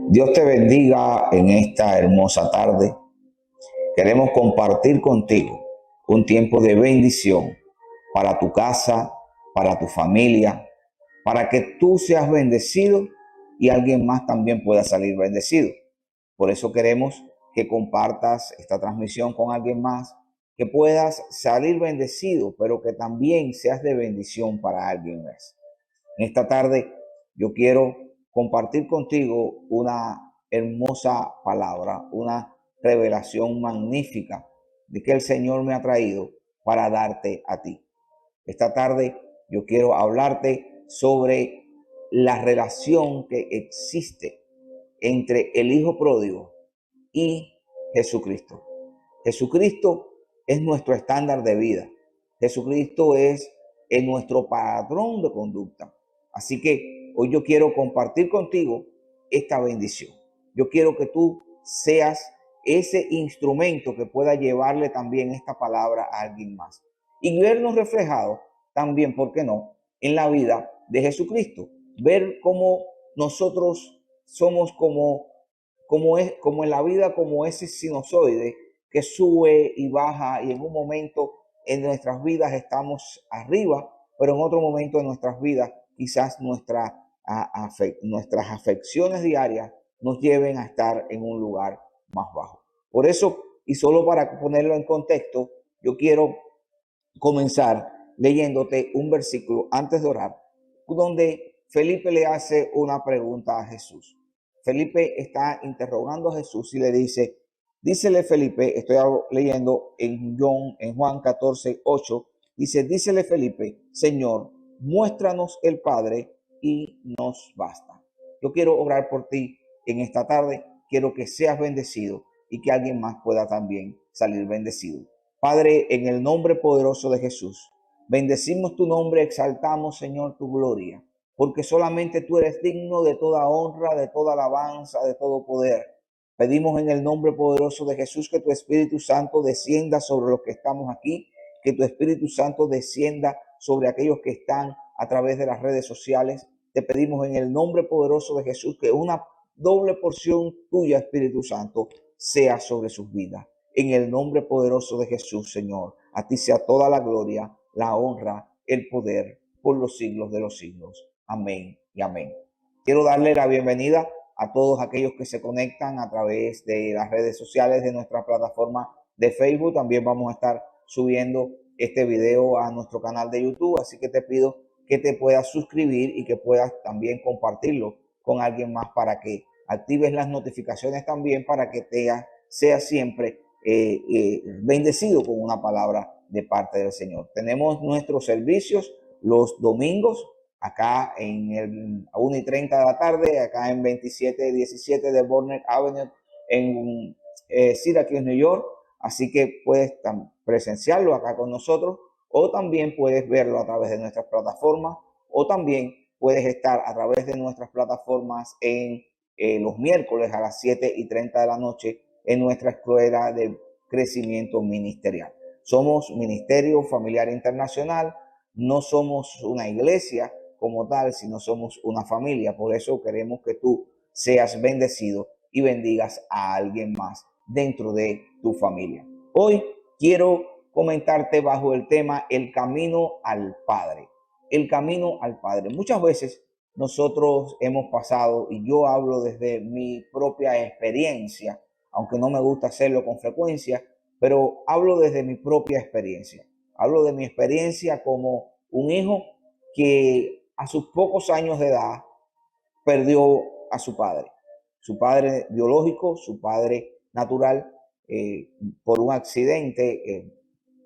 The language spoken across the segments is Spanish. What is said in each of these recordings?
Dios te bendiga en esta hermosa tarde. Queremos compartir contigo un tiempo de bendición para tu casa, para tu familia, para que tú seas bendecido y alguien más también pueda salir bendecido. Por eso queremos que compartas esta transmisión con alguien más, que puedas salir bendecido, pero que también seas de bendición para alguien más. En esta tarde yo quiero compartir contigo una hermosa palabra, una revelación magnífica de que el Señor me ha traído para darte a ti. Esta tarde yo quiero hablarte sobre la relación que existe entre el Hijo Pródigo y Jesucristo. Jesucristo es nuestro estándar de vida. Jesucristo es nuestro patrón de conducta. Así que hoy yo quiero compartir contigo esta bendición. Yo quiero que tú seas ese instrumento que pueda llevarle también esta palabra a alguien más. Y vernos reflejados también, ¿por qué no?, en la vida de Jesucristo. Ver cómo nosotros somos como en la vida, como ese sinusoide que sube y baja, y en un momento en nuestras vidas estamos arriba, pero en otro momento de nuestras vidas quizás nuestras afecciones diarias nos lleven a estar en un lugar más bajo. Por eso, y solo para ponerlo en contexto, yo quiero comenzar leyéndote un versículo antes de orar, donde Felipe le hace una pregunta a Jesús. Felipe está interrogando a Jesús y le dice, dícele Felipe, estoy leyendo en Juan 14:8, dícele Felipe, Señor, muéstranos el Padre y nos basta. Yo quiero orar por ti en esta tarde, quiero que seas bendecido y que alguien más pueda también salir bendecido. Padre, en el nombre poderoso de Jesús, bendecimos tu nombre, exaltamos, Señor, tu gloria, porque solamente tú eres digno de toda honra, de toda alabanza, de todo poder. Pedimos en el nombre poderoso de Jesús que tu Espíritu Santo descienda sobre los que estamos aquí, que tu Espíritu Santo descienda sobre aquellos que están a través de las redes sociales. Te pedimos en el nombre poderoso de Jesús que una doble porción tuya, Espíritu Santo, sea sobre sus vidas. En el nombre poderoso de Jesús, Señor, a ti sea toda la gloria, la honra, el poder por los siglos de los siglos. Amén y amén. Quiero darle la bienvenida a todos aquellos que se conectan a través de las redes sociales de nuestra plataforma de Facebook. También vamos a estar subiendo este video a nuestro canal de YouTube, así que te pido que te puedas suscribir y que puedas también compartirlo con alguien más para que actives las notificaciones también, para que sea siempre bendecido con una palabra de parte del Señor. Tenemos nuestros servicios los domingos acá en el 1:30 de la tarde, acá en 2717 de Burnett Avenue en Syracuse, New York. Así que puedes presenciarlo acá con nosotros, o también puedes verlo a través de nuestras plataformas, o también puedes estar a través de nuestras plataformas en los miércoles a las 7:30 de la noche en nuestra escuela de crecimiento ministerial. Somos Ministerio Familiar Internacional, no somos una iglesia como tal, sino somos una familia. Por eso queremos que tú seas bendecido y bendigas a alguien más dentro de tu familia. Hoy quiero comentarte bajo el tema el camino al Padre. El camino al Padre. Muchas veces nosotros hemos pasado, y yo hablo desde mi propia experiencia, aunque no me gusta hacerlo con frecuencia, pero hablo desde mi propia experiencia. Hablo de mi experiencia como un hijo que a sus pocos años de edad perdió a su padre biológico, su padre natural, por un accidente,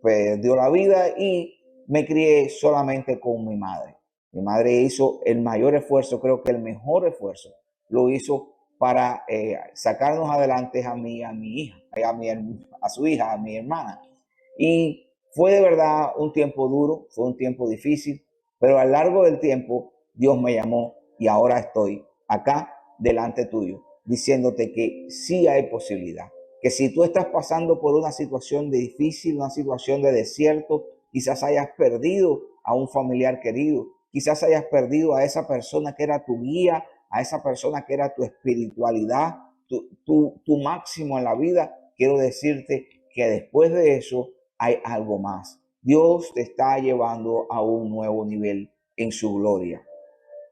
perdió la vida, y me crié solamente con mi madre. Mi madre hizo el mayor esfuerzo, creo que el mejor esfuerzo lo hizo para sacarnos adelante a mí, a mi hija, a su hija, a mi hermana. Y fue de verdad un tiempo duro, fue un tiempo difícil, pero a lo largo del tiempo Dios me llamó y ahora estoy acá delante tuyo, diciéndote que sí hay posibilidad, que si tú estás pasando por una situación difícil, una situación de desierto, quizás hayas perdido a un familiar querido, quizás hayas perdido a esa persona que era tu guía, a esa persona que era tu espiritualidad, tu máximo en la vida, quiero decirte que después de eso hay algo más. Dios te está llevando a un nuevo nivel en su gloria.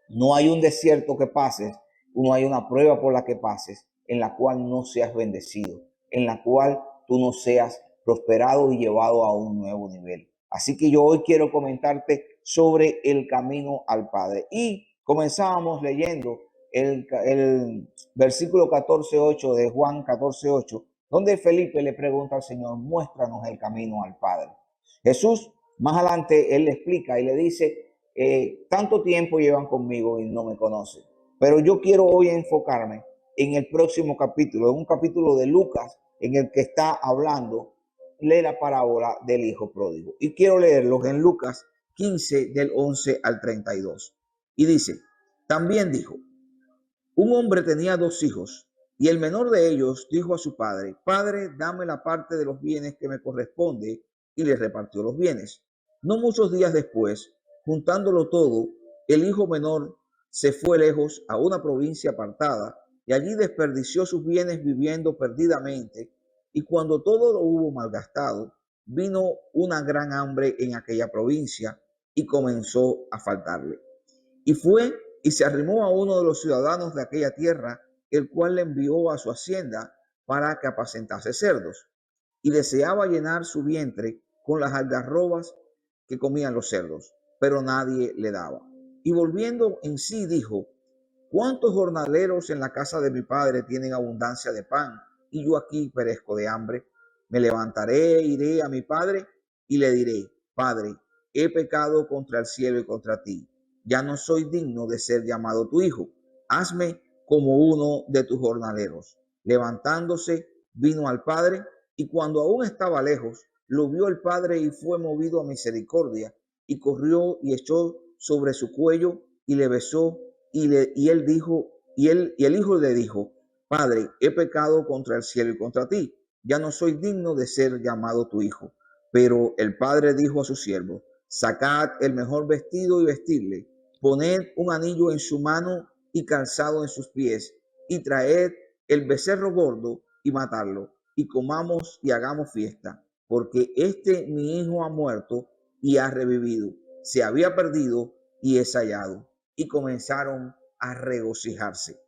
No hay un desierto que pases, no hay una prueba por la que pases en la cual no seas bendecido, en la cual tú no seas prosperado y llevado a un nuevo nivel. Así que yo hoy quiero comentarte sobre el camino al Padre. Y comenzábamos leyendo el versículo 14:8 de Juan 14:8, donde Felipe le pregunta al Señor, muéstranos el camino al Padre. Jesús, más adelante, él le explica y le dice, tanto tiempo llevan conmigo y no me conocen. Pero yo quiero hoy enfocarme en el próximo capítulo, en un capítulo de Lucas, en el que está hablando de la parábola del hijo pródigo. Y quiero leerlos en Lucas 15, del 11 al 32. Y dice, también dijo, un hombre tenía 2 hijos, y el menor de ellos dijo a su padre, Padre, dame la parte de los bienes que me corresponde, y le repartió los bienes. No muchos días después, juntándolo todo, el hijo menor se fue lejos a una provincia apartada, y allí desperdició sus bienes viviendo perdidamente, y cuando todo lo hubo malgastado, vino una gran hambre en aquella provincia, y comenzó a faltarle. Y fue y se arrimó a uno de los ciudadanos de aquella tierra, el cual le envió a su hacienda para que apacentase cerdos, y deseaba llenar su vientre con las algarrobas que comían los cerdos, pero nadie le daba. Y volviendo en sí dijo, ¿cuántos jornaleros en la casa de mi padre tienen abundancia de pan, y yo aquí perezco de hambre? Me levantaré, iré a mi padre, y le diré, Padre, he pecado contra el cielo y contra ti. Ya no soy digno de ser llamado tu hijo. Hazme como uno de tus jornaleros. Levantándose, vino al padre, y cuando aún estaba lejos, lo vio el padre y fue movido a misericordia, y corrió y echó sobre su cuello y le besó, y el hijo le dijo, Padre, he pecado contra el cielo y contra ti. Ya no soy digno de ser llamado tu hijo. Pero el padre dijo a su siervo, sacad el mejor vestido y vestidle, poned un anillo en su mano y calzado en sus pies, y traed el becerro gordo y matadlo, y comamos y hagamos fiesta, porque mi hijo ha muerto y ha revivido, se había perdido y es hallado. Y comenzaron a regocijarse.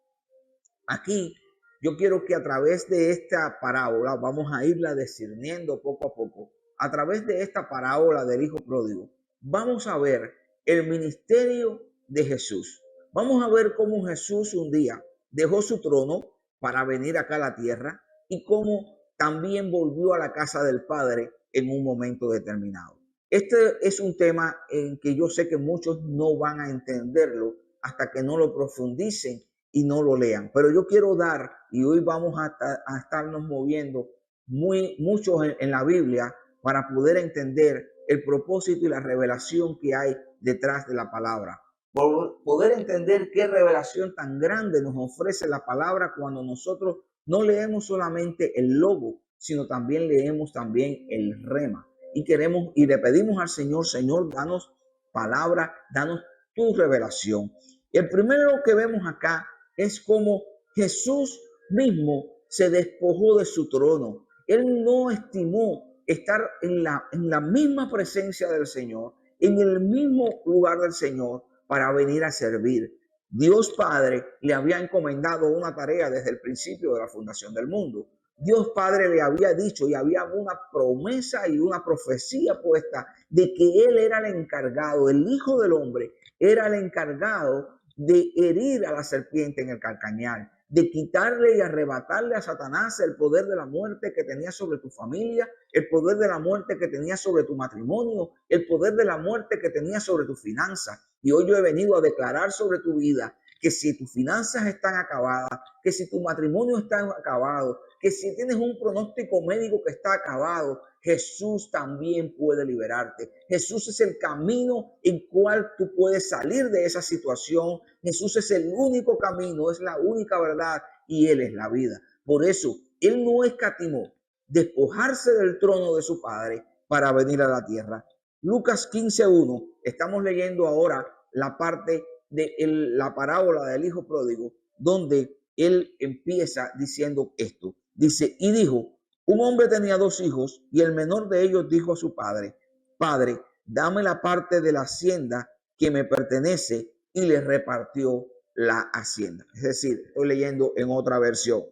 Aquí yo quiero que a través de esta parábola, vamos a irla discerniendo poco a poco, a través de esta parábola del hijo pródigo, vamos a ver el ministerio de Jesús. Vamos a ver cómo Jesús un día dejó su trono para venir acá a la tierra y cómo también volvió a la casa del Padre en un momento determinado. Este es un tema en que yo sé que muchos no van a entenderlo hasta que no lo profundicen y no lo lean. Pero yo quiero dar, y hoy vamos a estarnos moviendo mucho en la Biblia para poder entender el propósito y la revelación que hay detrás de la palabra. Por poder entender qué revelación tan grande nos ofrece la palabra cuando nosotros no leemos solamente el logo, sino también leemos también el rema. Y queremos y le pedimos al Señor, Señor, danos palabra, danos tu revelación. El primero que vemos acá es como Jesús mismo se despojó de su trono. Él no estimó estar en la misma presencia del Señor, en el mismo lugar del Señor para venir a servir. Dios Padre le había encomendado una tarea desde el principio de la fundación del mundo. Dios Padre le había dicho y había una promesa y una profecía puesta de que Él era el encargado, el Hijo del Hombre era el encargado de herir a la serpiente en el calcañar, de quitarle y arrebatarle a Satanás el poder de la muerte que tenía sobre tu familia, el poder de la muerte que tenía sobre tu matrimonio, el poder de la muerte que tenía sobre tu finanza. Y hoy yo he venido a declarar sobre tu vida que si tus finanzas están acabadas, que si tu matrimonio está acabado, que si tienes un pronóstico médico que está acabado, Jesús también puede liberarte. Jesús es el camino en cual tú puedes salir de esa situación. Jesús es el único camino, es la única verdad y Él es la vida. Por eso, Él no escatimó despojarse del trono de su Padre para venir a la tierra. Lucas 15:1, estamos leyendo ahora la parte de la parábola del hijo pródigo, donde él empieza diciendo esto. Dice, y dijo, un hombre tenía 2 hijos y el menor de ellos dijo a su padre, Padre, dame la parte de la hacienda que me pertenece, y le repartió la hacienda. Es decir, estoy leyendo en otra versión.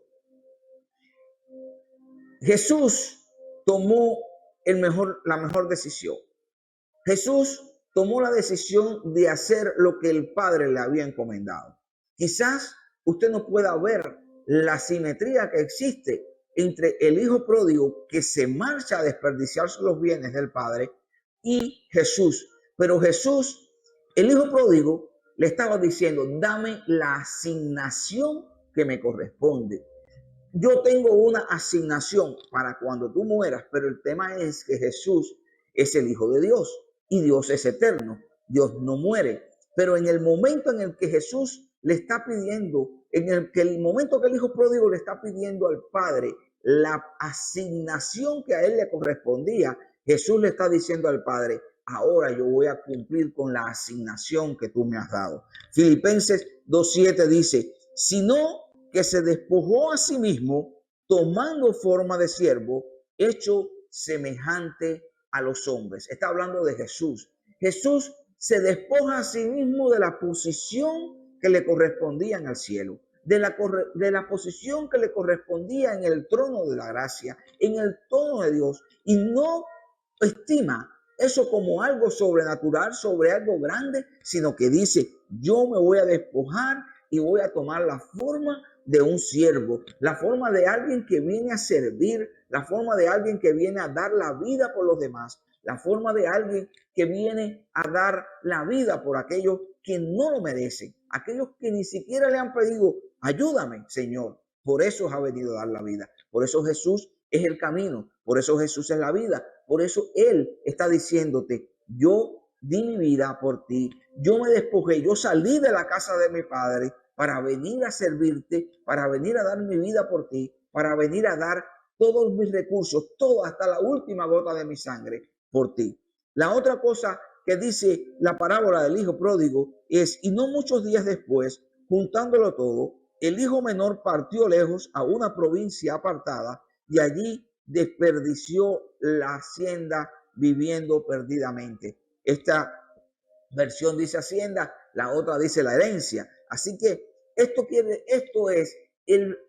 Jesús tomó la mejor decisión. Jesús tomó la decisión de hacer lo que el Padre le había encomendado. Quizás usted no pueda ver la simetría que existe entre el hijo pródigo que se marcha a desperdiciar los bienes del Padre y Jesús. Pero Jesús, el hijo pródigo, le estaba diciendo, dame la asignación que me corresponde. Yo tengo una asignación para cuando tú mueras, pero el tema es que Jesús es el Hijo de Dios y Dios es eterno. Dios no muere. Pero en el momento en el que Jesús le está pidiendo, el momento que el Hijo pródigo le está pidiendo al Padre la asignación que a él le correspondía, Jesús le está diciendo al Padre, ahora yo voy a cumplir con la asignación que tú me has dado. Filipenses 2:7 dice, sino que se despojó a sí mismo, tomando forma de siervo, hecho semejante a los hombres. Está hablando de Jesús. Jesús se despoja a sí mismo de la posición que le correspondía en el cielo, de la posición que le correspondía en el trono de la gracia, en el trono de Dios, y no estima eso como algo sobrenatural, sobre algo grande, sino que dice, yo me voy a despojar y voy a tomar la forma de un siervo, la forma de alguien que viene a servir, la forma de alguien que viene a dar la vida por los demás, la forma de alguien que viene a dar la vida por aquellos que no lo merecen, aquellos que ni siquiera le han pedido, ayúdame, Señor. Por eso ha venido a dar la vida. Por eso Jesús es el camino, por eso Jesús es la vida, por eso Él está diciéndote, yo di mi vida por ti, yo me despojé, yo salí de la casa de mi Padre para venir a servirte, para venir a dar mi vida por ti, para venir a dar todos mis recursos, todo hasta la última gota de mi sangre por ti. La otra cosa que dice la parábola del hijo pródigo es, y no muchos días después, juntándolo todo, el hijo menor partió lejos a una provincia apartada y allí desperdició la hacienda viviendo perdidamente. Esta versión dice hacienda, la otra dice la herencia. Así que esto es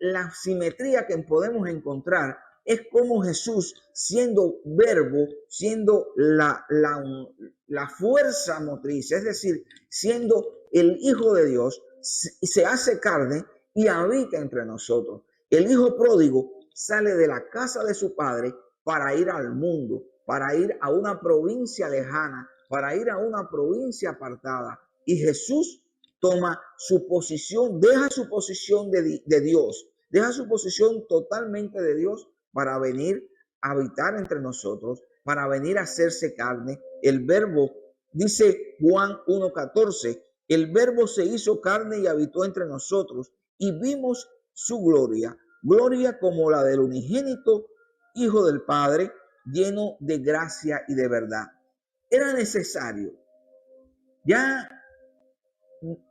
la simetría que podemos encontrar, es como Jesús, siendo verbo, siendo la fuerza motriz, es decir, siendo el Hijo de Dios, se hace carne y habita entre nosotros. El hijo pródigo sale de la casa de su padre para ir al mundo, para ir a una provincia lejana, para ir a una provincia apartada. Y Jesús toma su posición, deja su posición de Dios, deja su posición totalmente de Dios para venir a habitar entre nosotros, para venir a hacerse carne. El verbo, dice Juan 1:14, el verbo se hizo carne y habitó entre nosotros y vimos su gloria, gloria como la del unigénito Hijo del Padre, lleno de gracia y de verdad. Era necesario. Ya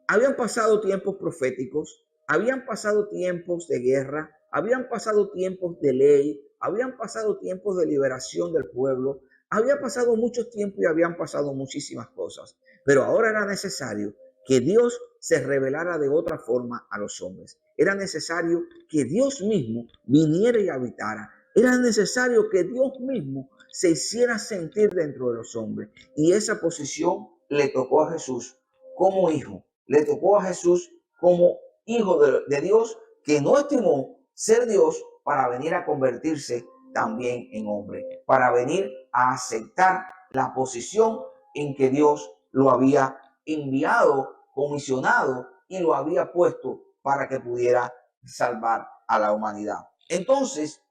habían pasado tiempos proféticos, habían pasado tiempos de guerra, habían pasado tiempos de ley, habían pasado tiempos de liberación del pueblo, había pasado muchos tiempos y habían pasado muchísimas cosas. Pero ahora era necesario que Dios se revelara de otra forma a los hombres. Era necesario que Dios mismo viniera y habitara. Era necesario que Dios mismo se hiciera sentir dentro de los hombres. Y esa posición le tocó a Jesús como hijo. Le tocó a Jesús como hijo de Dios, que no estimó ser Dios para venir a convertirse también en hombre, para venir a aceptar la posición en que Dios lo había enviado, comisionado y lo había puesto para que pudiera salvar a la humanidad. Entonces,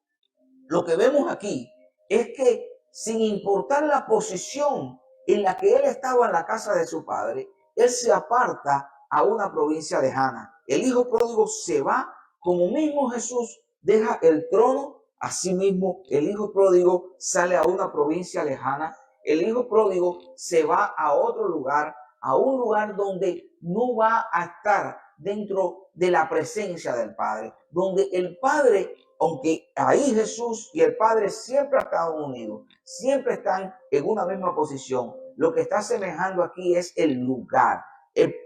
lo que vemos aquí es que sin importar la posición en la que él estaba en la casa de su padre, él se aparta a una provincia lejana. El hijo pródigo se va, como mismo Jesús deja el trono, así mismo el hijo pródigo sale a una provincia lejana. El hijo pródigo se va a otro lugar, a un lugar donde no va a estar dentro de la presencia del Padre, donde el Padre, aunque ahí Jesús y el Padre siempre han estado unidos, siempre están en una misma posición, lo que está semejando aquí es el lugar,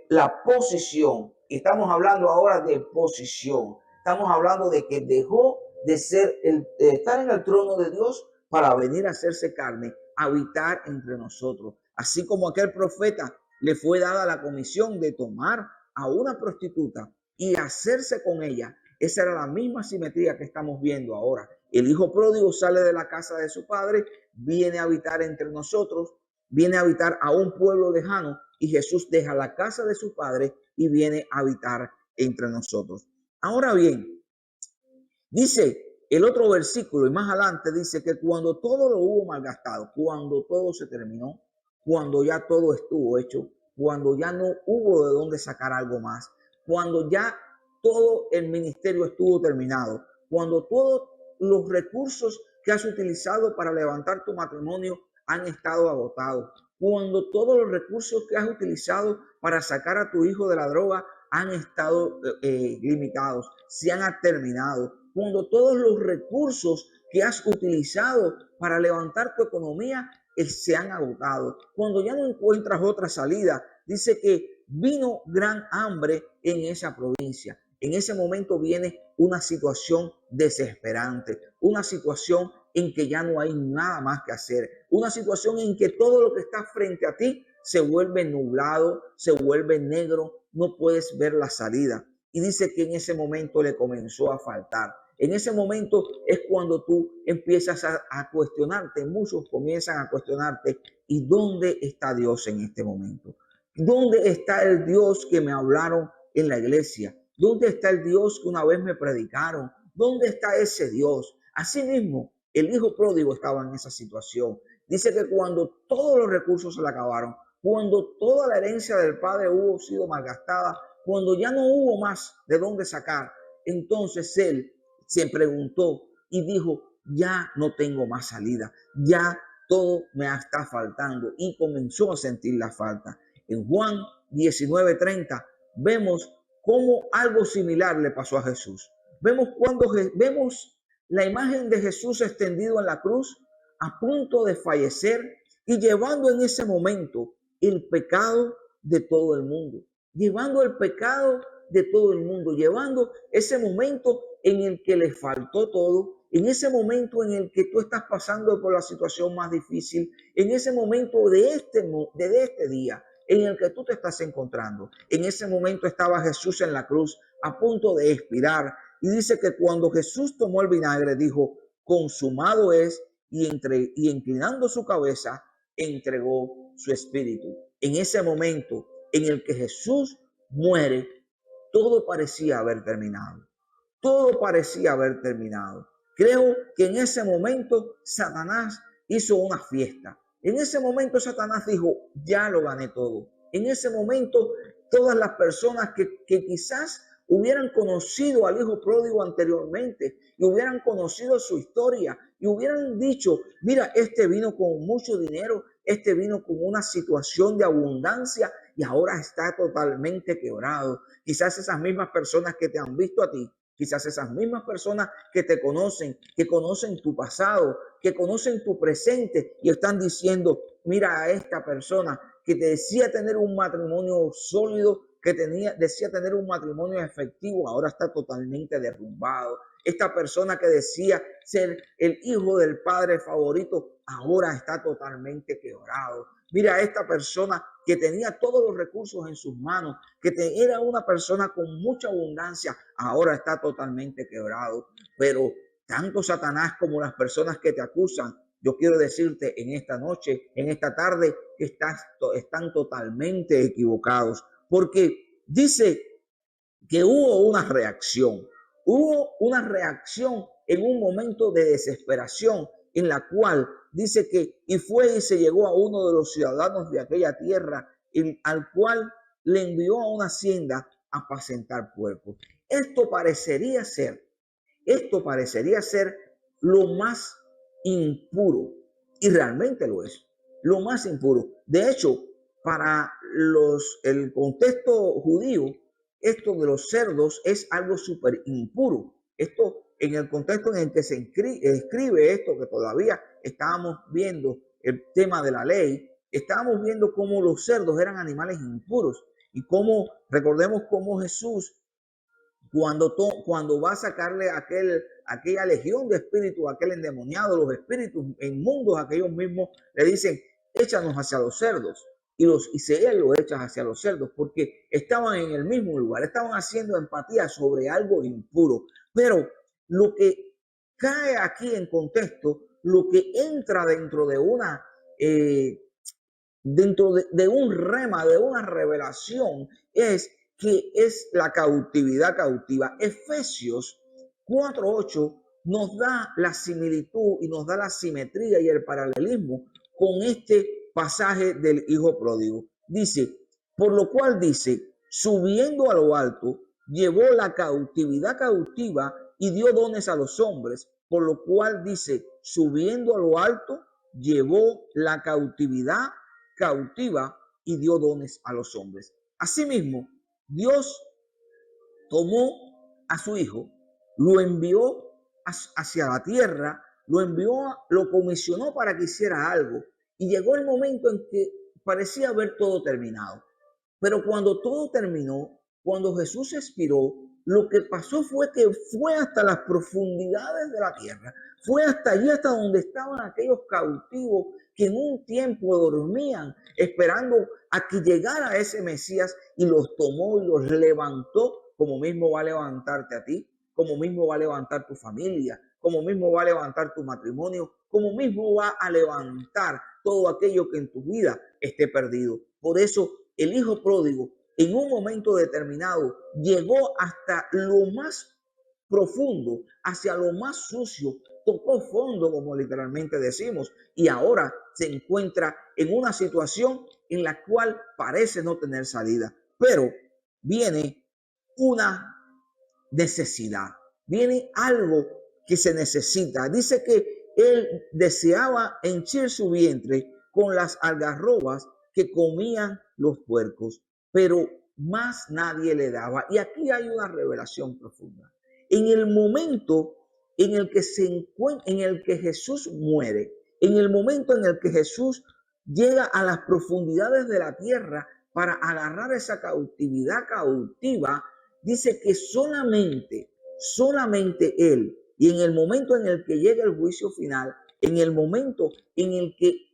la posición. Estamos hablando ahora de posición. Estamos hablando de que dejó de ser de estar en el trono de Dios para venir a hacerse carne, habitar entre nosotros. Así como aquel profeta le fue dada la comisión de tomar a una prostituta y hacerse con ella. Esa era la misma simetría que estamos viendo ahora. El hijo pródigo sale de la casa de su padre, viene a habitar entre nosotros, viene a habitar a un pueblo lejano, y Jesús deja la casa de su padre y viene a habitar entre nosotros. Ahora bien, dice el otro versículo, y más adelante dice que cuando todo lo hubo malgastado, cuando todo se terminó, cuando ya todo estuvo hecho, cuando ya no hubo de dónde sacar algo más, cuando ya todo el ministerio estuvo terminado, cuando todos los recursos que has utilizado para levantar tu matrimonio han estado agotados, cuando todos los recursos que has utilizado para sacar a tu hijo de la droga han estado limitados, se han terminado, cuando todos los recursos que has utilizado para levantar tu economía se han agotado, cuando ya no encuentras otra salida, dice que vino gran hambre en esa provincia. En ese momento viene una situación desesperante, una situación en que ya no hay nada más que hacer, una situación en que todo lo que está frente a ti se vuelve nublado, se vuelve negro, no puedes ver la salida. Y dice que en ese momento le comenzó a faltar. En ese momento es cuando tú empiezas a cuestionarte, muchos comienzan a cuestionarte, ¿y dónde está Dios en este momento? ¿Dónde está el Dios que me hablaron en la iglesia? ¿Dónde está el Dios que una vez me predicaron? ¿Dónde está ese Dios? Asimismo, el hijo pródigo estaba en esa situación. Dice que cuando todos los recursos se le acabaron, cuando toda la herencia del padre hubo sido malgastada, cuando ya no hubo más de dónde sacar, entonces él se preguntó y dijo, ya no tengo más salida, ya todo me está faltando, y comenzó a sentir la falta. En Juan 19:30 vemos cómo algo similar le pasó a Jesús. Vemos la imagen de Jesús extendido en la cruz, a punto de fallecer y llevando en ese momento el pecado de todo el mundo, llevando el pecado de todo el mundo, llevando ese momento en el que le faltó todo, en ese momento en el que tú estás pasando por la situación más difícil, en ese momento de este día en el que tú te estás encontrando. En ese momento estaba Jesús en la cruz a punto de expirar, y dice que cuando Jesús tomó el vinagre dijo, consumado es, y inclinando su cabeza entregó su espíritu. En ese momento en el que Jesús muere, todo parecía haber terminado. Todo parecía haber terminado. Creo que en ese momento Satanás hizo una fiesta. En ese momento Satanás dijo, ya lo gané todo. En ese momento todas las personas que quizás hubieran conocido al hijo pródigo anteriormente y hubieran conocido su historia y hubieran dicho, mira, este vino con mucho dinero, este vino con una situación de abundancia y ahora está totalmente quebrado. Quizás esas mismas personas que te han visto a ti, quizás esas mismas personas que te conocen, que conocen tu pasado, que conocen tu presente y están diciendo, mira a esta persona que te decía tener un matrimonio sólido, que decía tener un matrimonio efectivo, ahora está totalmente derrumbado. Esta persona que decía ser el hijo del padre favorito, ahora está totalmente quebrado. Mira a esta persona que tenía todos los recursos en sus manos, que era una persona con mucha abundancia, ahora está totalmente quebrado. Pero tanto Satanás como las personas que te acusan, yo quiero decirte en esta noche, en esta tarde, que están totalmente equivocados. Porque dice que hubo una reacción en un momento de desesperación, en la cual dice que y fue y se llegó a uno de los ciudadanos de aquella tierra, al cual le envió a una hacienda a apacentar puercos. Esto parecería ser lo más impuro, y realmente lo es, lo más impuro. De hecho, para el contexto judío, esto de los cerdos es algo súper impuro. Esto en el contexto en el que se escribe esto, que todavía estábamos viendo el tema de la ley, estábamos viendo cómo los cerdos eran animales impuros y cómo, recordemos cómo Jesús, cuando va a sacarle aquella legión de espíritus, aquel endemoniado, los espíritus inmundos, aquellos mismos le dicen, échanos hacia los cerdos. Y él lo echa hacia los cerdos porque estaban en el mismo lugar, estaban haciendo empatía sobre algo impuro. Pero lo que cae aquí en contexto, lo que entra dentro de de un rema, de una revelación, es que es la cautividad cautiva. Efesios 4:8 nos da la similitud y nos da la simetría y el paralelismo con este pasaje del hijo pródigo. Dice, por lo cual dice, subiendo a lo alto, llevó la cautividad cautiva y dio dones a los hombres. Por lo cual dice, subiendo a lo alto, llevó la cautividad cautiva y dio dones a los hombres. Asimismo, Dios tomó a su hijo, lo envió hacia la tierra, lo comisionó para que hiciera algo y llegó el momento en que parecía haber todo terminado. Pero cuando todo terminó, cuando Jesús expiró, lo que pasó fue que fue hasta las profundidades de la tierra, fue hasta allí, hasta donde estaban aquellos cautivos que en un tiempo dormían, esperando a que llegara ese Mesías y los tomó y los levantó, como mismo va a levantarte a ti, como mismo va a levantar tu familia, como mismo va a levantar tu matrimonio, como mismo va a levantar todo aquello que en tu vida esté perdido. Por eso el hijo pródigo en un momento determinado llegó hasta lo más profundo, hacia lo más sucio, tocó fondo, como literalmente decimos, y ahora se encuentra en una situación en la cual parece no tener salida. Pero viene una necesidad, viene algo que se necesita. Dice que él deseaba henchir su vientre con las algarrobas que comían los puercos, pero más nadie le daba. Y aquí hay una revelación profunda. En el momento en el que se encuentra, en el que Jesús muere, en el momento en el que Jesús llega a las profundidades de la tierra para agarrar esa cautividad cautiva, dice que solamente Él, y en el momento en el que llega el juicio final, en el momento en el que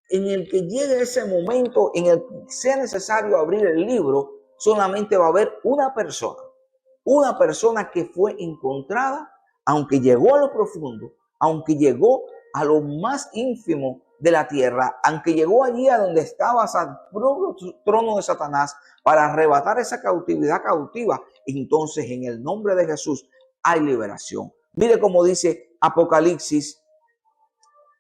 llegue ese momento en el que sea necesario abrir el libro, solamente va a haber una persona que fue encontrada, aunque llegó a lo profundo, aunque llegó a lo más ínfimo de la tierra, aunque llegó allí a donde estaba el trono de Satanás para arrebatar esa cautividad cautiva. Entonces, en el nombre de Jesús hay liberación. Mire cómo dice Apocalipsis,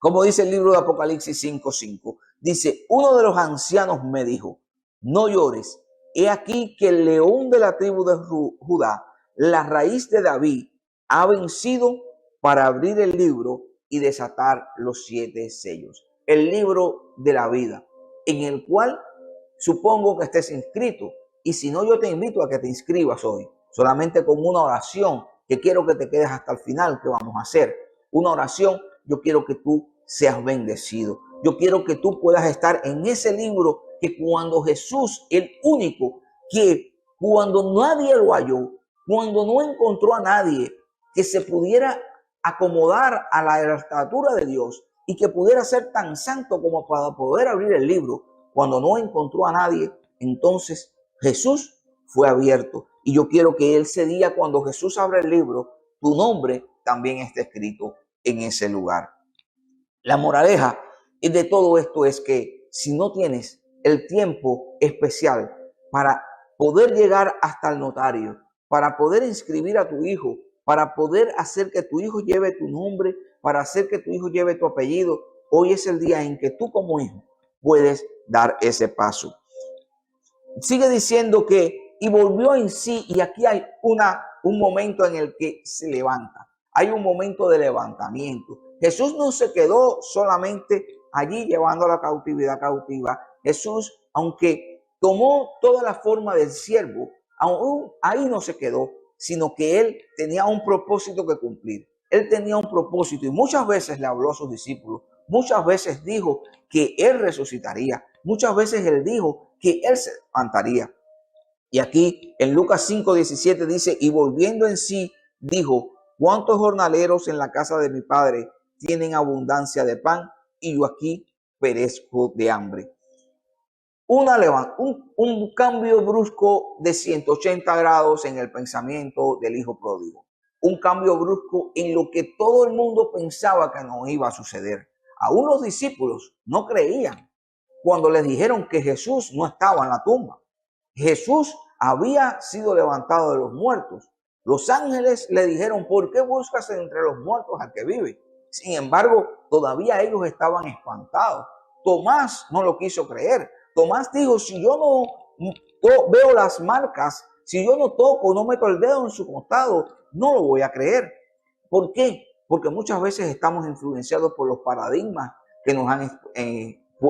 como dice el libro de Apocalipsis 5:5. Dice, uno de los ancianos me dijo, no llores, he aquí que el león de la tribu de Judá, la raíz de David, ha vencido para abrir el libro y desatar los 7 sellos. El libro de la vida, en el cual supongo que estés inscrito. Y si no, yo te invito a que te inscribas hoy, solamente con una oración que quiero que te quedes hasta el final, que vamos a hacer. Una oración, yo quiero que tú seas bendecido. Yo quiero que tú puedas estar en ese libro que cuando Jesús, el único, que cuando nadie lo halló, cuando no encontró a nadie que se pudiera acomodar a la estatura de Dios y que pudiera ser tan santo como para poder abrir el libro, cuando no encontró a nadie, entonces Jesús fue abierto. Y yo quiero que ese día, cuando Jesús abra el libro, tu nombre también esté escrito en ese lugar. La moraleja de todo esto es que si no tienes el tiempo especial para poder llegar hasta el notario, para poder inscribir a tu hijo, para poder hacer que tu hijo lleve tu nombre, para hacer que tu hijo lleve tu apellido, hoy es el día en que tú como hijo puedes dar ese paso. Sigue diciendo que, y volvió en sí, y aquí hay un momento en el que se levanta. Hay un momento de levantamiento. Jesús no se quedó solamente allí llevando la cautividad cautiva. Jesús aunque tomó toda la forma del siervo, aún ahí no se quedó, sino que él tenía un propósito que cumplir. Él tenía un propósito y muchas veces le habló a sus discípulos, muchas veces dijo que él resucitaría, muchas veces él dijo que él se levantaría. Y aquí en Lucas 5:17 dice, y volviendo en sí, dijo, ¿cuántos jornaleros en la casa de mi padre tienen abundancia de pan y yo aquí perezco de hambre? Un cambio brusco de 180 grados en el pensamiento del hijo pródigo. Un cambio brusco en lo que todo el mundo pensaba que no iba a suceder. Aún los discípulos no creían cuando les dijeron que Jesús no estaba en la tumba. Jesús había sido levantado de los muertos. Los ángeles le dijeron, ¿por qué buscas entre los muertos al que vive? Sin embargo, todavía ellos estaban espantados. Tomás no lo quiso creer. Tomás dijo, si yo no veo las marcas, si yo no toco, no meto el dedo en su costado, no lo voy a creer. ¿Por qué? Porque muchas veces estamos influenciados por los paradigmas que nos han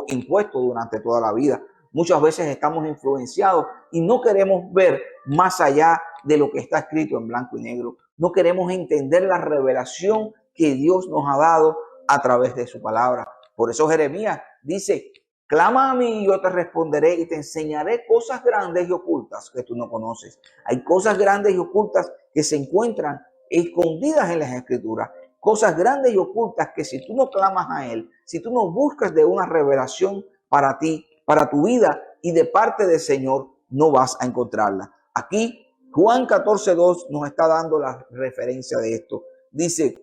impuesto durante toda la vida. Muchas veces estamos influenciados y no queremos ver más allá de lo que está escrito en blanco y negro. No queremos entender la revelación que Dios nos ha dado a través de su palabra. Por eso Jeremías dice, clama a mí y yo te responderé y te enseñaré cosas grandes y ocultas que tú no conoces. Hay cosas grandes y ocultas que se encuentran escondidas en las escrituras. Cosas grandes y ocultas que si tú no clamas a Él, si tú no buscas de una revelación para ti, para tu vida y de parte del Señor, no vas a encontrarla. Aquí Juan 14:2 nos está dando la referencia de esto. Dice,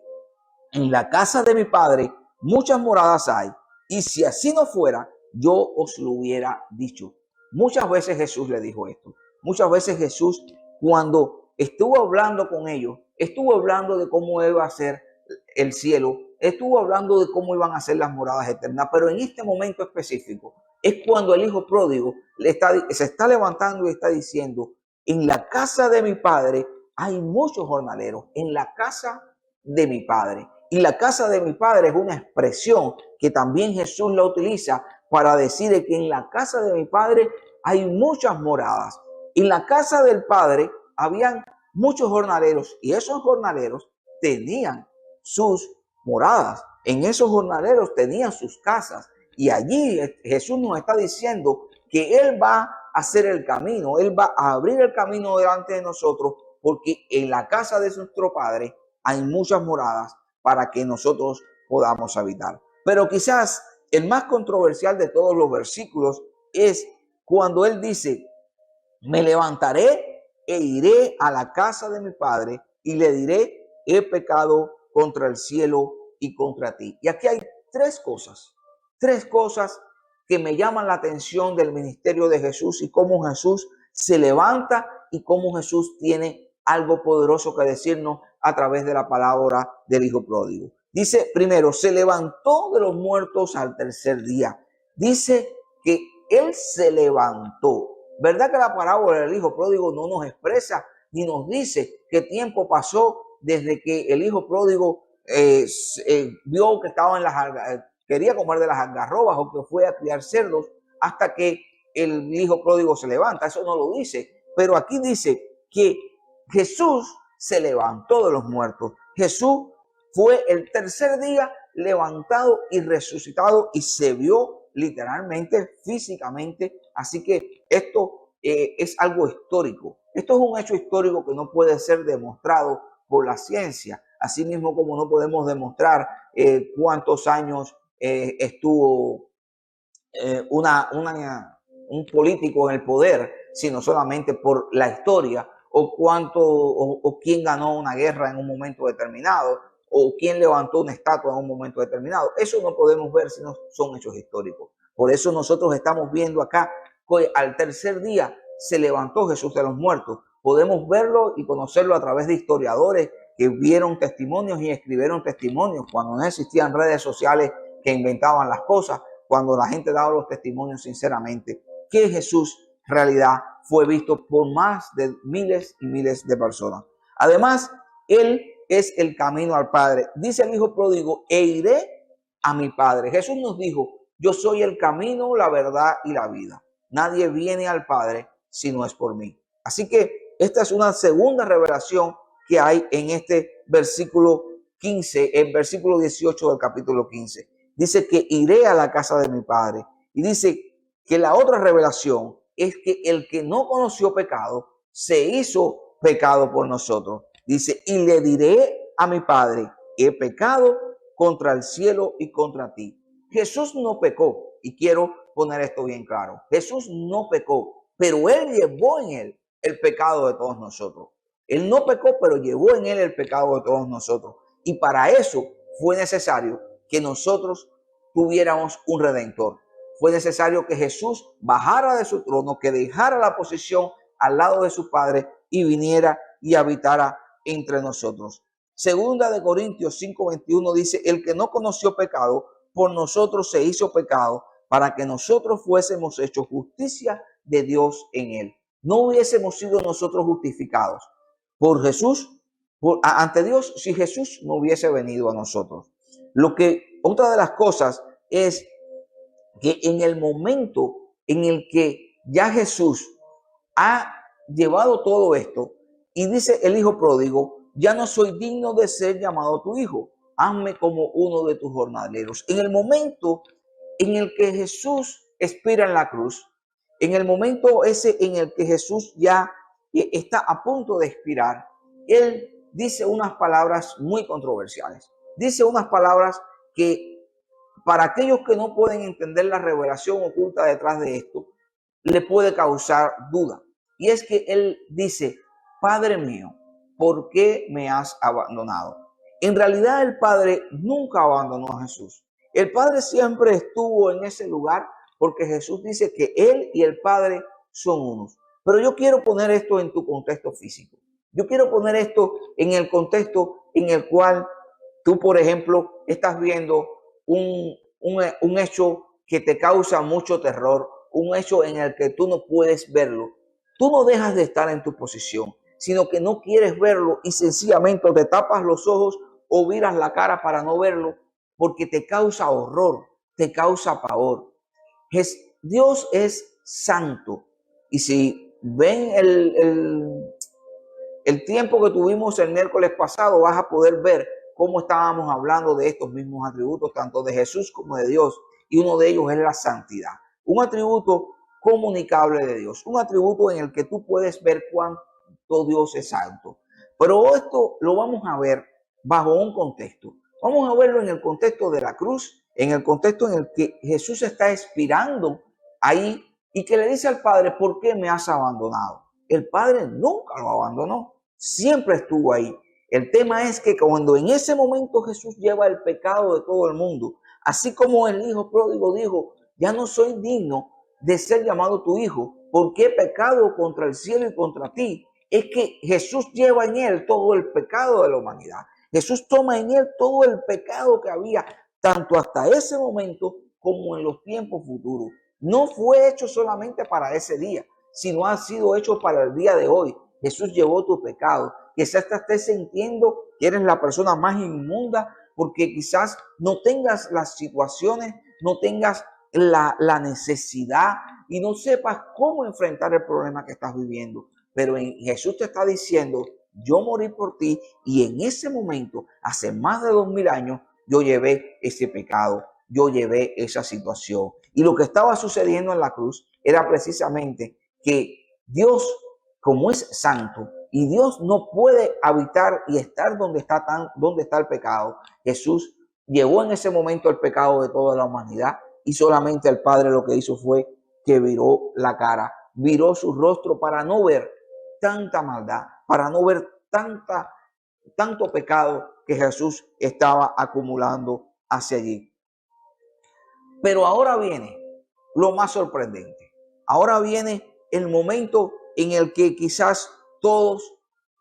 en la casa de mi Padre muchas moradas hay, y si así no fuera, yo os lo hubiera dicho. Muchas veces Jesús le dijo esto. Muchas veces Jesús, cuando estuvo hablando con ellos, estuvo hablando de cómo iba a ser el cielo, estuvo hablando de cómo iban a ser las moradas eternas, pero en este momento específico es cuando el hijo pródigo se está levantando y está diciendo, en la casa de mi Padre hay muchos jornaleros, en la casa de mi Padre. Y la casa de mi Padre es una expresión que también Jesús la utiliza para decir que en la casa de mi Padre hay muchas moradas. En la casa del Padre habían muchos jornaleros y esos jornaleros tenían sus moradas. En esos jornaleros tenían sus casas. Y allí Jesús nos está diciendo que Él va a hacer el camino, Él va a abrir el camino delante de nosotros, porque en la casa de nuestro Padre hay muchas moradas para que nosotros podamos habitar. Pero quizás el más controversial de todos los versículos es cuando Él dice, me levantaré e iré a la casa de mi Padre y le diré, he pecado contra el cielo y contra ti. Y aquí hay tres cosas que me llaman la atención del ministerio de Jesús y cómo Jesús se levanta y cómo Jesús tiene algo poderoso que decirnos a través de la palabra del hijo pródigo. Dice primero, se levantó de los muertos al tercer día. Dice que Él se levantó. ¿Verdad que la parábola del hijo pródigo no nos expresa ni nos dice qué tiempo pasó desde que el hijo pródigo vio que estaba en quería comer de las algarrobas o que fue a criar cerdos hasta que el hijo pródigo se levanta? Eso no lo dice, pero aquí dice que Jesús se levantó de los muertos. Jesús fue el tercer día levantado y resucitado y se vio literalmente, físicamente. Así que esto es algo histórico. Esto es un hecho histórico que no puede ser demostrado por la ciencia. Así mismo como no podemos demostrar cuántos años estuvo un político en el poder, sino solamente por la historia, o cuánto o quién ganó una guerra en un momento determinado, o quién levantó una estatua en un momento determinado. Eso no podemos ver si no son hechos históricos. Por eso nosotros estamos viendo acá que al tercer día se levantó Jesús de los muertos. Podemos verlo y conocerlo a través de historiadores que vieron testimonios y escribieron testimonios cuando no existían redes sociales que inventaban las cosas, cuando la gente daba los testimonios sinceramente, que Jesús en realidad fue visto por más de miles y miles de personas. Además, Él es el camino al Padre. Dice el hijo pródigo, e iré a mi Padre. Jesús nos dijo, yo soy el camino, la verdad y la vida. nadie viene al Padre si no es por mí. Así que esta es una segunda revelación que hay en este versículo 15, el versículo 18 del capítulo 15. Dice que iré a la casa de mi Padre. Y dice que la otra revelación es que el que no conoció pecado se hizo pecado por nosotros. Dice, y le diré a mi Padre, he pecado contra el cielo y contra ti. Jesús no pecó, y quiero poner esto bien claro. Jesús no pecó, pero él llevó en él el pecado de todos nosotros. Él no pecó, pero llevó en él el pecado de todos nosotros. Y para eso fue necesario que nosotros tuviéramos un redentor. Fue necesario que Jesús bajara de su trono, que dejara la posición al lado de su Padre y viniera y habitara entre nosotros. Segunda de Corintios 5:21 dice, el que no conoció pecado, por nosotros se hizo pecado, para que nosotros fuésemos hechos justicia de Dios en él. No hubiésemos sido nosotros justificados por Jesús, ante Dios, si Jesús no hubiese venido a nosotros. Otra de las cosas es que en el momento en el que ya Jesús ha llevado todo esto y dice el hijo pródigo, ya no soy digno de ser llamado tu hijo, hazme como uno de tus jornaleros. En el momento en el que Jesús expira en la cruz, en el momento ese en el que Jesús ya está a punto de expirar, él dice unas palabras muy controversiales. Dice unas palabras que para aquellos que no pueden entender la revelación oculta detrás de esto, le puede causar duda. Y es que él dice, Padre mío, ¿por qué me has abandonado? En realidad el Padre nunca abandonó a Jesús. El Padre siempre estuvo en ese lugar porque Jesús dice que Él y el Padre son unos. Pero yo quiero poner esto en tu contexto físico. Yo quiero poner esto en el contexto en el cual tú, por ejemplo, estás viendo un hecho que te causa mucho terror, un hecho en el que tú no puedes verlo. Tú no dejas de estar en tu posición, sino que no quieres verlo y sencillamente te tapas los ojos o viras la cara para no verlo porque te causa horror, te causa pavor. Dios es santo. Y si ven el tiempo que tuvimos el miércoles pasado, vas a poder ver cómo estábamos hablando de estos mismos atributos, tanto de Jesús como de Dios. Y uno de ellos es la santidad. Un atributo comunicable de Dios. Un atributo en el que tú puedes ver cuánto Dios es santo. Pero esto lo vamos a ver bajo un contexto. Vamos a verlo en el contexto de la cruz, en el contexto en el que Jesús está expirando ahí y que le dice al Padre, ¿por qué me has abandonado? El Padre nunca lo abandonó, siempre estuvo ahí. El tema es que cuando en ese momento Jesús lleva el pecado de todo el mundo, así como el hijo pródigo dijo, ya no soy digno de ser llamado tu hijo, porque he pecado contra el cielo y contra ti. Es que Jesús lleva en él todo el pecado de la humanidad. Jesús toma en él todo el pecado que había, tanto hasta ese momento como en los tiempos futuros. No fue hecho solamente para ese día, sino ha sido hecho para el día de hoy. Jesús llevó tu pecado. Quizás te estés sintiendo que eres la persona más inmunda porque quizás no tengas las situaciones, no tengas la necesidad y no sepas cómo enfrentar el problema que estás viviendo. Pero Jesús te está diciendo, yo morí por ti y en ese momento, hace más de 2000 años, yo llevé ese pecado, yo llevé esa situación. Y lo que estaba sucediendo en la cruz era precisamente que Dios, como es santo, y Dios no puede habitar y estar donde está el pecado. Jesús llevó en ese momento el pecado de toda la humanidad y solamente el Padre lo que hizo fue que viró la cara, viró su rostro para no ver tanta maldad, para no ver tanto pecado que Jesús estaba acumulando hacia allí. Pero ahora viene lo más sorprendente. Ahora viene el momento en el que quizás todos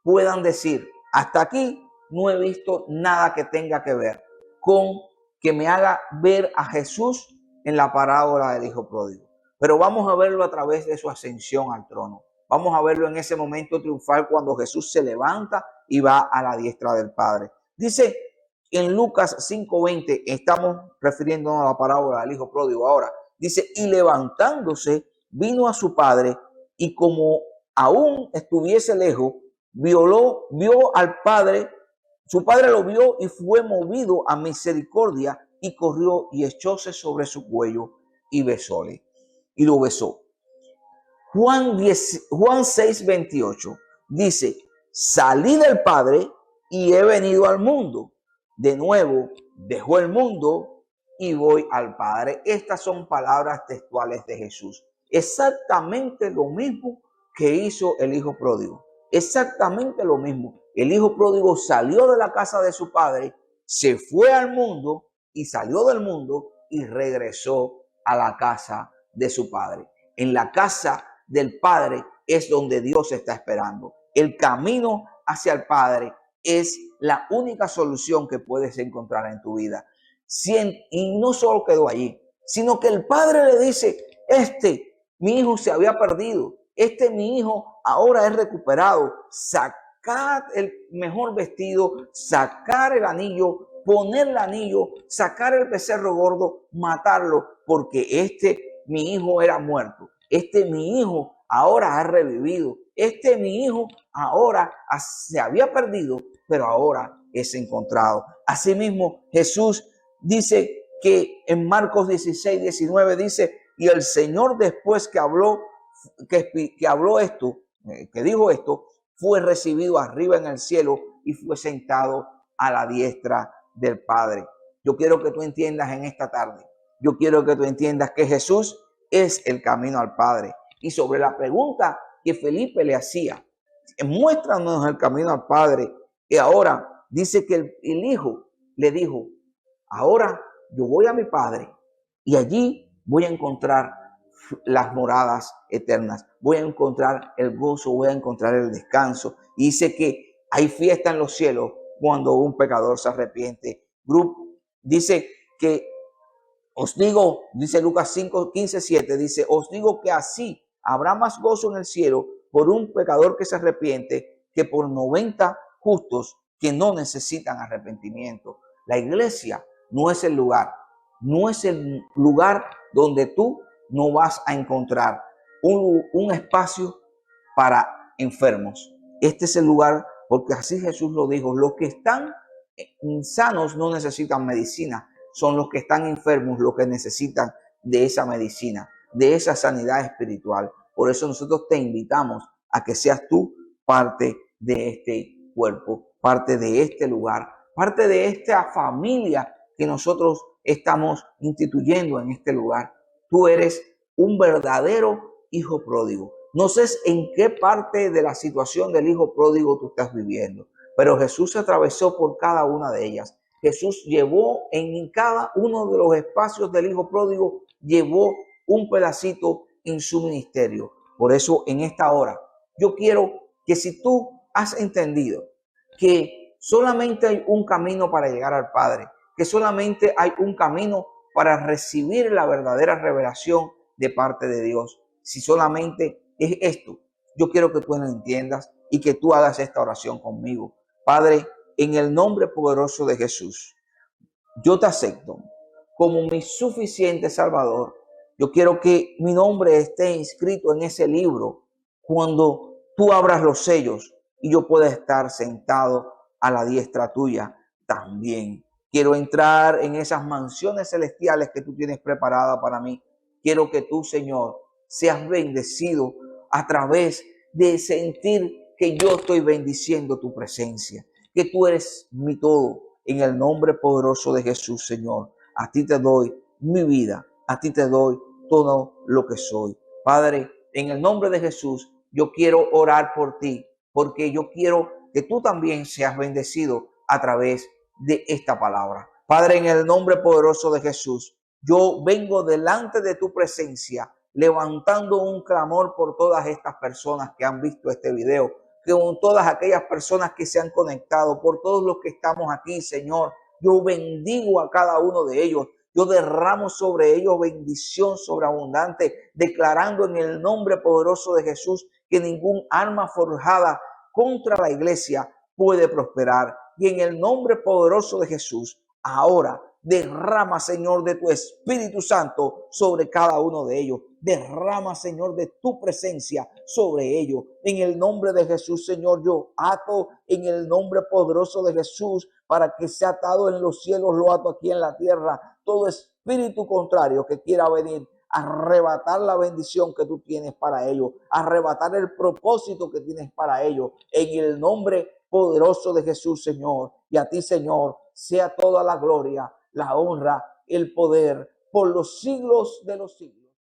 puedan decir, hasta aquí no he visto nada que tenga que ver con que me haga ver a Jesús en la parábola del hijo pródigo. Pero vamos a verlo a través de su ascensión al trono. Vamos a verlo en ese momento triunfal cuando Jesús se levanta y va a la diestra del Padre. Dice en Lucas 5:20, estamos refiriéndonos a la parábola del hijo pródigo ahora. Dice, y levantándose, vino a su padre y como aún estuviese lejos, vio al padre, su padre lo vio y fue movido a misericordia y corrió y echóse sobre su cuello y lo besó. Juan 6:28 dice, salí del Padre y he venido al mundo. De nuevo, dejó el mundo y voy al Padre. Estas son palabras textuales de Jesús. Exactamente lo mismo que hizo el hijo pródigo. Exactamente lo mismo. El hijo pródigo salió de la casa de su padre, se fue al mundo y salió del mundo y regresó a la casa de su padre. En la casa del Padre es donde Dios está esperando. El camino hacia el Padre es la única solución que puedes encontrar en tu vida. Y no solo quedó allí, sino que el Padre le dice, mi hijo se había perdido, mi hijo ahora es recuperado. Sacar el mejor vestido, sacar el anillo, poner el anillo, sacar el becerro gordo, matarlo, porque mi hijo era muerto. Mi hijo ahora ha revivido. Mi hijo ahora se había perdido, pero ahora es encontrado. Asimismo, Jesús dice que en Marcos 16:19 dice, y el Señor después que habló esto, que dijo esto, fue recibido arriba en el cielo y fue sentado a la diestra del Padre. Yo quiero que tú entiendas en esta tarde, yo quiero que tú entiendas que Jesús es el camino al Padre. Y sobre la pregunta que Felipe le hacía, muéstranos el camino al Padre. Y ahora dice que el hijo le dijo, ahora yo voy a mi Padre y allí voy a encontrar las moradas eternas. Voy a encontrar el gozo, voy a encontrar el descanso. Y dice que hay fiesta en los cielos cuando un pecador se arrepiente. Dice que os digo, dice Lucas 5:15-7, dice, os digo que así habrá más gozo en el cielo por un pecador que se arrepiente que por 90 justos que no necesitan arrepentimiento. La iglesia no es el lugar donde tú no vas a encontrar un espacio para enfermos. Este es el lugar, porque así Jesús lo dijo, los que están sanos no necesitan medicina, son los que están enfermos los que necesitan de esa medicina, de esa sanidad espiritual. Por eso nosotros te invitamos a que seas tú parte de este cuerpo, parte de este lugar, parte de esta familia que nosotros estamos instituyendo en este lugar. Tú eres un verdadero hijo pródigo. No sé en qué parte de la situación del hijo pródigo tú estás viviendo, pero Jesús se atravesó por cada una de ellas. Jesús llevó en cada uno de los espacios del hijo pródigo, llevó un pedacito en su ministerio. Por eso en esta hora, yo quiero que si tú has entendido que solamente hay un camino para llegar al Padre, que solamente hay un camino para recibir la verdadera revelación de parte de Dios, si solamente es esto, yo quiero que tú lo entiendas y que tú hagas esta oración conmigo. Padre, en el nombre poderoso de Jesús, yo te acepto como mi suficiente Salvador. Yo quiero que mi nombre esté inscrito en ese libro cuando tú abras los sellos y yo pueda estar sentado a la diestra tuya también. Quiero entrar en esas mansiones celestiales que tú tienes preparadas para mí. Quiero que tú, Señor, seas bendecido a través de sentir que yo estoy bendiciendo tu presencia, que tú eres mi todo. En el nombre poderoso de Jesús, Señor, a ti te doy mi vida, a ti te doy todo lo que soy. Padre, en el nombre de Jesús, yo quiero orar por ti, porque yo quiero que tú también seas bendecido a través de esta palabra. Padre, en el nombre poderoso de Jesús, yo vengo delante de tu presencia, levantando un clamor por todas estas personas que han visto este video, con todas aquellas personas que se han conectado, por todos los que estamos aquí, Señor. Yo bendigo a cada uno de ellos. Yo derramo sobre ellos bendición sobreabundante, declarando en el nombre poderoso de Jesús que ningún arma forjada contra la iglesia puede prosperar. Y en el nombre poderoso de Jesús, ahora derrama, Señor, de tu Espíritu Santo sobre cada uno de ellos. Derrama, Señor, de tu presencia sobre ellos. En el nombre de Jesús, Señor, yo ato en el nombre poderoso de Jesús para que sea atado en los cielos, lo ato aquí en la tierra. Todo espíritu contrario que quiera venir, arrebatar la bendición que tú tienes para ellos, arrebatar el propósito que tienes para ellos, en el nombre poderoso de Jesús, Señor. Y a ti, Señor, sea toda la gloria, la honra, el poder por los siglos de los siglos.